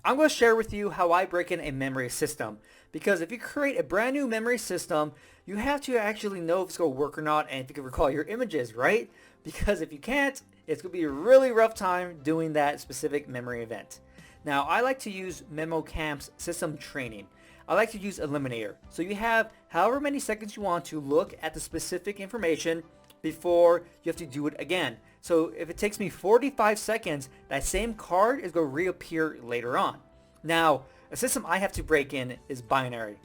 I'm going to share with you how I break in a memory system. Because if you create a brand new memory system, you have to actually know if it's going to work or not and if you can recall your images, right? Because if you can't, it's going to be a really rough time doing that specific memory event. Now, I like to use MemoCamp's system training. I like to use Eliminator. So you have however many seconds you want to look at the specific information before you have to do it again. So if it takes me 45 seconds, that same card is going to reappear later on. Now, a system I have to break in is binary.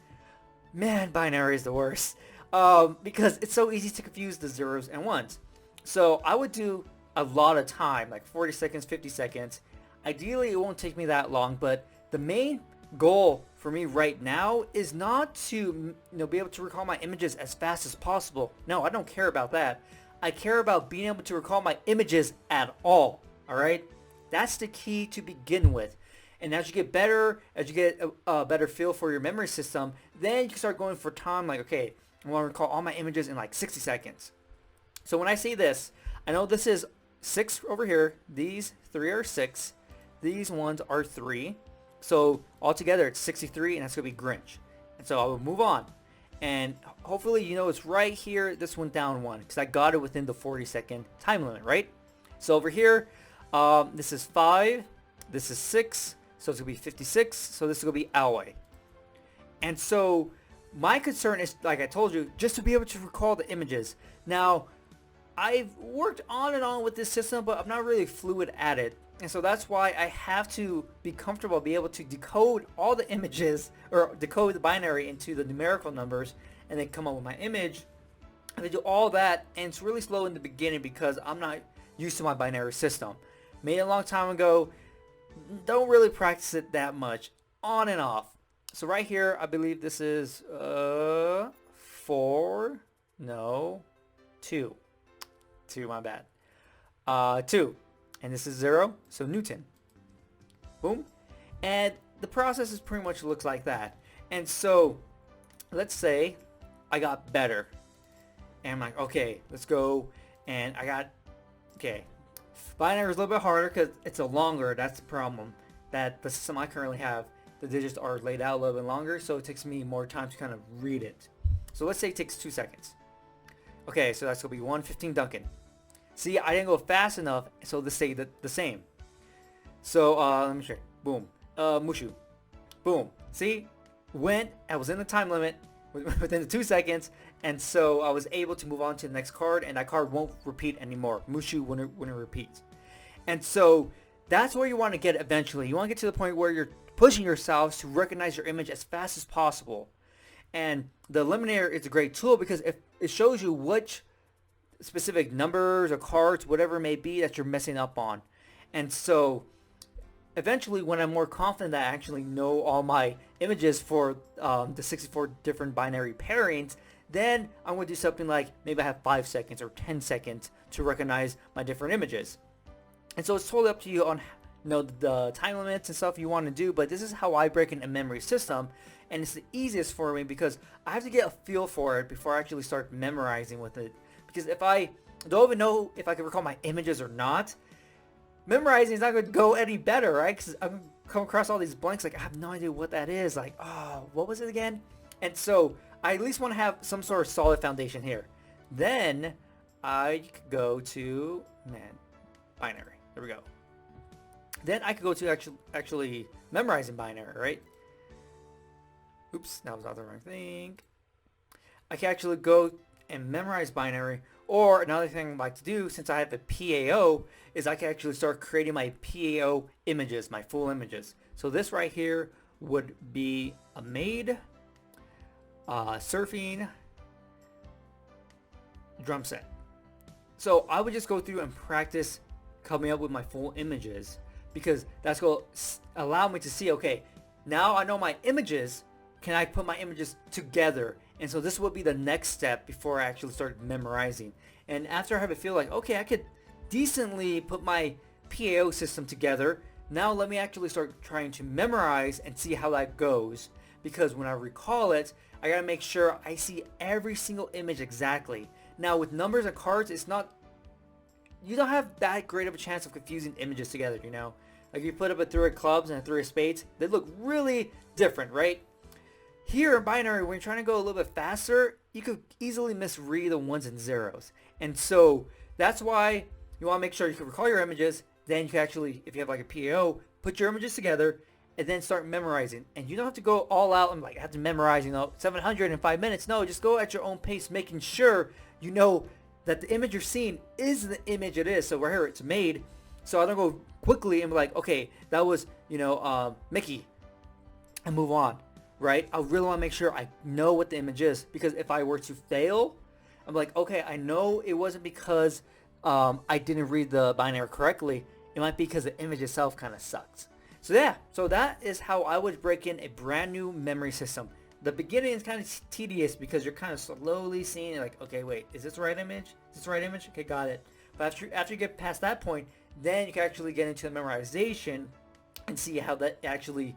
Man, binary is the worst because it's so easy to confuse the zeros and ones. So I would do a lot of time, like 40 seconds, 50 seconds. Ideally, it won't take me that long, but the main goal for me right now is not to be able to recall my images as fast as possible. No, I don't care about that. I care about being able to recall my images at all. All right, that's the key to begin with. And as you get better, as you get a better feel for your memory system, then you can start going for time. Like, okay, I want to recall all my images in like 60 seconds. So when I say this, I know this is 6 over here. These 3 are 6. These ones are 3. So altogether it's 63, and that's going to be Grinch. And so I will move on. And hopefully you know it's right here. This went down 1 because I got it within the 40-second time limit, right? So over here, this is 5. This is 6. So it's going to be 56. So this is going to be Alway. And so my concern is, like I told you, just to be able to recall the images. Now, I've worked on and on with this system, but I'm not really fluid at it. And so that's why I have to be comfortable, be able to decode all the images, or decode the binary into the numerical numbers, and then come up with my image. And I do all that, and it's really slow in the beginning because I'm not used to my binary system. Made it a long time ago, don't really practice it that much, on and off. So right here, I believe this is 4, no, 2. 2, my bad. 2. And this is 0, so Newton. Boom. And the process is pretty much looks like that. And so, let's say I got better. And I'm like, okay, let's go. And I got, okay. Binary is a little bit harder because it's a longer, that's the problem. That the system I currently have, the digits are laid out a little bit longer, so it takes me more time to kind of read it. So let's say it takes 2 seconds. Okay, so that's going to be 115 Duncan. See, I didn't go fast enough, so this stayed the same. So, let me check. Boom. Mushu. Boom. See? I was in the time limit within the 2 seconds, and so I was able to move on to the next card, and that card won't repeat anymore. Mushu wouldn't repeat. And so, that's where you want to get eventually. You want to get to the point where you're pushing yourselves to recognize your image as fast as possible. And the Eliminator is a great tool because it shows you which specific numbers or cards, whatever it may be, that you're messing up on. And so eventually, when I'm more confident that I actually know all my images for the 64 different binary pairings, then I'm going to do something like maybe I have 5 seconds or 10 seconds to recognize my different images. And so it's totally up to you on the time limits and stuff you want to do, but this is how I break in a memory system, and it's the easiest for me because I have to get a feel for it before I actually start memorizing with it. Because if I don't even know if I can recall my images or not, memorizing is not going to go any better, right? Because I'm going to come across all these blanks like I have no idea what that is. Like, oh, what was it again? And so I at least want to have some sort of solid foundation here. Then I could go to, binary. There we go. Then I could go to actually memorizing binary, right? Oops, that was not the wrong thing. I can actually go and memorize binary, or another thing I like to do, since I have a PAO, is I can actually start creating my PAO images, my full images. So this right here would be a maid, surfing, drum set. So I would just go through and practice coming up with my full images, because that's going to allow me to see, okay, now I know my images, can I put my images together? And so this will be the next step before I actually start memorizing. And after I have it feel like, okay, I could decently put my PAO system together, now let me actually start trying to memorize and see how that goes. Because when I recall it, I gotta make sure I see every single image exactly. Now with numbers and cards, it's not, you don't have that great of a chance of confusing images together, Like if you put up a 3 of clubs and a 3 of spades, they look really different, right? Here in binary, when you're trying to go a little bit faster, you could easily misread the 1s and 0s. And so that's why you want to make sure you can recall your images. Then you can actually, if you have like a PAO, put your images together and then start memorizing. And you don't have to go all out and like have to memorize, 700 in 5 minutes. No, just go at your own pace, making sure you know that the image you're seeing is the image it is. So right here, it's made. So I don't go quickly and be like, okay, that was, Mickey, and move on. Right? I really want to make sure I know what the image is, because if I were to fail, I'm like, okay, I know it wasn't because I didn't read the binary correctly. It might be because the image itself kind of sucks. So yeah, so that is how I would break in a brand new memory system. The beginning is kind of tedious because you're kind of slowly seeing it, like, okay, wait, is this the right image? Is this the right image? Okay, got it. But after you get past that point, then you can actually get into the memorization and see how that actually,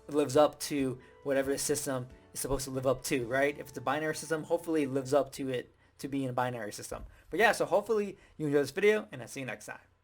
lives up to whatever the system is supposed to live up to, right? If it's a binary system, hopefully it lives up to it to being a binary system. But yeah, so hopefully you enjoy this video, and I'll see you next time.